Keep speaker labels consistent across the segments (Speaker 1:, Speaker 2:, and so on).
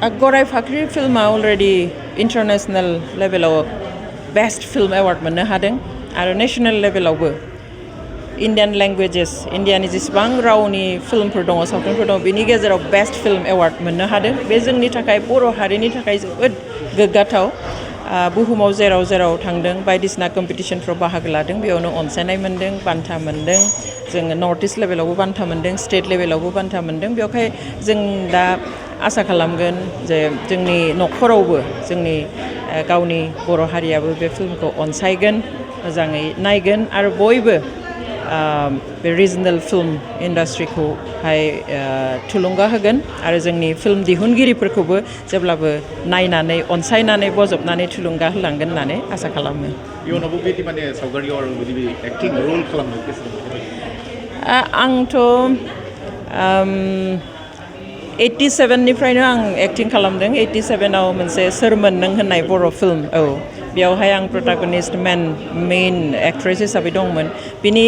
Speaker 1: गराय फाख्रि फिल्मा अलरेडि इन्टारनेसनेल लेभेलाव बेस्ट फिल्म एवार्ड मोननो हादों आरो नेसनेल लेभेलावबो इन्डियान लेंगुवेजेस इन्डियानि जेसेबां रावनि फिल्मफोर दङ सावथुनफोर दङ बेनि गेजेराव बेस्ट फिल्म एवार्ड मोननो हादों बे जोंनि थाखाय बर' हारिनि थाखाय जोबोद गोग्गाथाव बुहुमाव जेराव जेराव थांदों बायदिसिना कम्पिटिशनफ्राव बाहागो लादों बेयावनो अनसायनाय मोन्दों बान्था मोन्दों जोङो नर्थ इस्ट लेभेलावबो बान्था मोन्दों स्टेट लेभेलावबो बान्था मोन्दों बेवहाय जों दा आसा खालामगोन जे जोंनि न'खरावबो जोंनि गावनि बर' हारियाबो बे फिल्मखौ अनसायगोन मोजाङै नायगोन आरो बयबो बे रिजनेल फिल्म इन्डास्ट्रिखौहाय थुलुंगा होगोन आरो जोंनि फिल्म दिहुनगिरिफोरखौबो जेब्लाबो नायनानै अनसायनानै बजबनानै थुलुंगा होलांगोन होननानै आसा खालामो
Speaker 2: इयुनावबो बेबायदि माने सावगारियाव आरो बिदि एक्टिं रल खालामनो गोसो
Speaker 1: आंथ' 87निफ्रायनो आं एक्टिं खालामदों 87आव मोनसे सोरमोन नों होननाय बर' फिल्म बेयावहाय आं प्रटागनिस्ट मेइन एक्ट्रेस हिसाबै दंमोन बिनि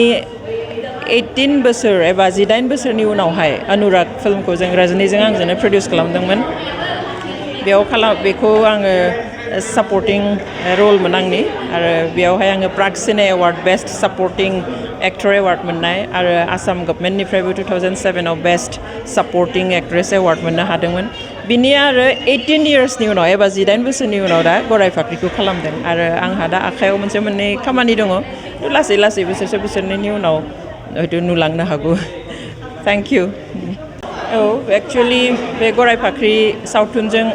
Speaker 1: 18 बोसोर एबा 18 बोसोरनि उनावहाय अनुराग फिल्मखौ जों रजनीजों आंजोंनो प्रडिउस खालामदोंमोन बेखौ आङो सापर्टिं रलमोन आंनि आरो बेयावहाय आङो प्राग सिने एवार्ड बेस्ट सापर्टिं एक्टर एवार्ड मोननाय आरो आसाम गभर्नमेन्टनिफ्रायबो 2007आव बेस्ट सापर्टिं एक्ट्रेस एवार्ड मोननो हादोंमोन बिनि आरो 18 इयार्सनि उनाव एबा 18 बोसोरनि उनाव दा गराय फाख्रिखौ खालामदों आरो आंहा दा आखायाव मोनसे मोननै खामानि दङ लासै लासै बोसोरनैनि उनाव हयथ' नुलांनो हागौ थेंक इउ एक्चुअलि बे गराय फाख्रि सावथुनजों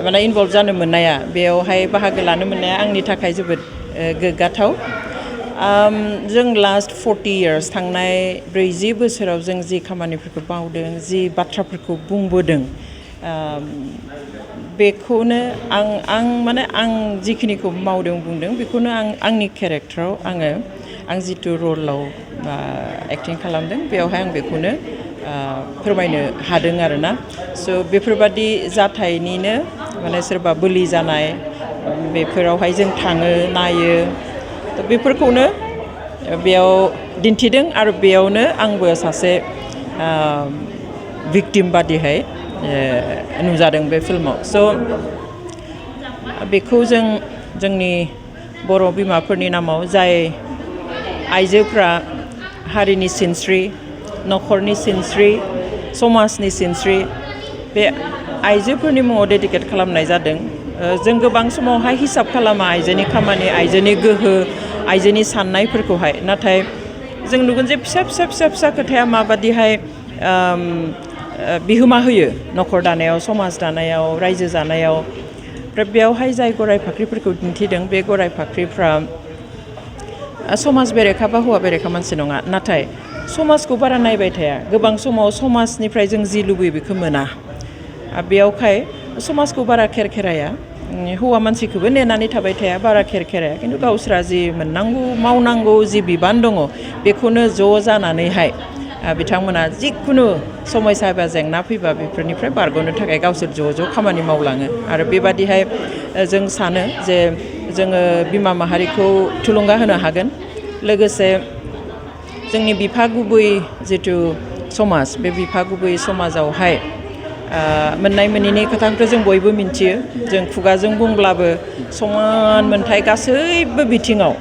Speaker 1: माने इनभल्भ जानो मोननाया बेयावहाय बाहागो लानो मोननाया आंनि थाखाय जोबोद गोग्गाथाव जों लास्ट 40 इयार्स थांनाय 40 बोसोराव जों जि खामानिफोरखौ मावदों जि बाथ्राफोरखौ बुंबोदों बेखौनो आं जिखिनिखौ मावदों बुंदों बेखौनो आंनि केरेक्टाराव आं जिथु रलाव एक्टिं खालामदों बेयावहाय आं बेखौनो फोरमायनो हादों आरोना स' बेफोरबादि जाथायनिनो माने सोरबा बोलि जानाय बेफोरावहाय जों थाङो नायो बेफोरखौनो बेयाव दिन्थिदों आरो बेयावनो आंबो सासे भिक्टिम बादिहाय नुजादों बे फिल्माव स' बेखौ जोंनि बर' बिमाफोरनि नामाव जाय आइजोफ्रा हारिनि सिनस्रि न'खरनि सिनस्रि समाजनि सिनस्रि बे आइजोफोरनि मुङाव डेडिकेट खालामनाय जादों जों गोबां समावहाय हिसाब खालामा आइजोनि खामानि आइजोनि गोहो आइजोनि साननायफोरखौहाय नाथाय जों नुगोन जे फिसा खोथाया माबादिहाय बिहोमा होयो न'खर दानायाव समाज दानायाव रायजो जानायाव ओमफ्राय बेयावहाय जाय गराय फाख्रिफोरखौ दिन्थिदों बे गराय फाख्रिफ्रा समाज बेरेखा बा हौवा बेरेखा मानसि नङा नाथाय समाजखौ बारा नायबाय थाया गोबां समाव समाजनिफ्राय जों जि लुबैयो बेखौ मोना बेयावहाय समाजखौ बारा खेराया हौवा मानसिखौबो नेनानै थाबाय थाया बारा खेराया खिन्थु गावस्रा जि मोननांगौ मावनांगौ जि बिबान दङ बेखौनो ज' जानानैहाय बिथांमोना जिखुनु समयसा एबा जेंना फैबा बेफोरनिफ्राय बारग'नो थाखाय गावसोर ज' खामानि मावलाङो आरो बेबादिहाय जों सानो जे जोङो बिमा माहारिखौ थुलुंगा होनो हागोन लोगोसे जोंनि बिफा गुबै जिथु समाज बे बिफा गुबै समाजावहाय मोननाय मोनैनि खोथाखौथ' जों बयबो मिन्थियो जों खुगाजों बुंब्लाबो समान मोनथाय गासैबो बिथिङाव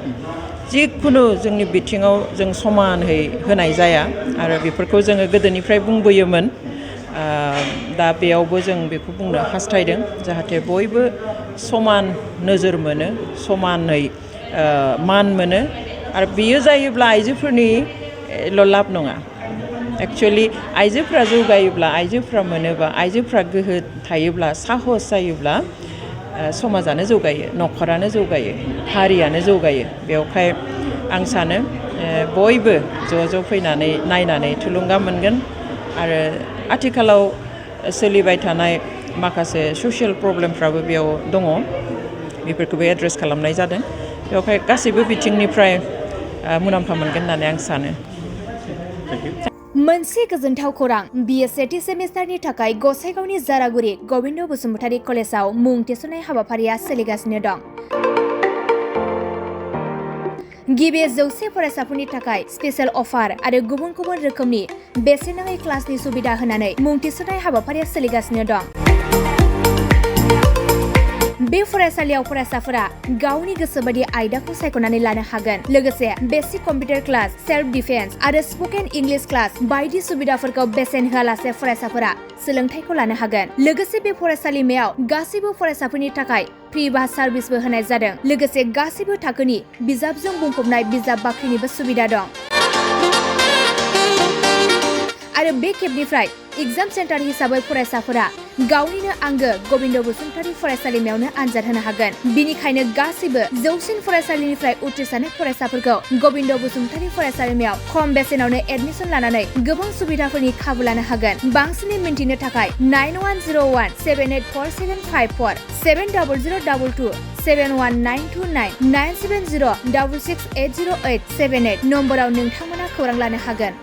Speaker 1: जिखुनु जोंनि बिथिङाव जों समानहै होनाय जाया आरो बेफोरखौ जोङो गोदोनिफ्राय बुंबोयोमोन दा बेयावबो जों बेखौ बुंनो हास्थायदों जाहाथे बयबो समान नोजोर मोनो समानै मान मोनो आरो बेयो जायोब्ला आइजोफोरनिल' लाब नङा एक्चुअलि आइजोफ्रा जौगायोब्ला आइजोफ्रा मोनोबा आइजोफ्रा गोहो थायोब्ला साहस जायोब्ला समाजानो जौगायो न'खरानो जौगायो हारियानो जौगायो बेवहाय आं सानो बयबो ज' फैनानै नायनानै थुलुंगा मोनगोन आरो आथिखालाव सोलिबाय थानाय माखासे ससियेल प्रब्लेमफ्राबो बेयाव दङ बेफोरखौबो एड्रेस खालामनाय जादों बेवहाय गासैबो बिथिंनिफ्राय मुलाम्फा मोनगोन होननानै आं सानो
Speaker 3: मोनसे गोजोनथाव खौरां बिए सेथि सेमिस्टारनि थाखाय गसाइगावनि जारागुरि गबिन्द बसुमतारी कलेजाव मुं थिसननाय हाबाफारिया सोलिगासिनो दं गिबि 100 फरायसाफोरनि थाखाय स्पेशल अफार आरो गुबुन गुबुन रोखोमनि बेसेन नाङै क्लासनि सुबिदा होनानै मुं थिसननाय हाबाफारिया सोलिगासिनो दं। बे फरायसालियाव फरायसाफोरा गावनि गोसोबायदि आयदाखौ सायख'नानै लानो हागोन। लोगोसे basic computer class, self defence आरो स्पोकेन इंलिश क्लास बायदि सुबिदाफोरखौ बेसेन होआलासे फरायसाफोरा सोलोंथाइखौ लानो हागोन। लोगोसे बे फरायसालिमायाव गासैबो फरायसाफोरनि थाखाय फ्रि बास सार्भिसबो होनाय जादों। लोगोसे गासैबो थाखोनि बिजाबजों बुंफबनाय बिजाब बाख्रिनिबो सुबिदा दं। आरो बे खेबनिफ्राय एग्जाम सेन्टार हिसाबै फरायसाफोरा गावनिनो आंगो गबिन्द बसुमतारी फरायसालिमायावनो आनजाद होनो हागोन। बिनिखायनो गासैबो जौसिन फरायसालिनिफ्राय उथ्रिसारनाय फरायसाफोरखौ गबिन्द बसुमतारी फरायसालिमायाव खम बेसेनावनो एडमिसन लानानै गोबां सुबिदाफोरनि खाबु लानो हागोन। बांसिनै मिन्थिनो थाखाय 9101784754 700022 71929 97066680878 नम्बराव नोंथांमोना खौरां लानो हागोन।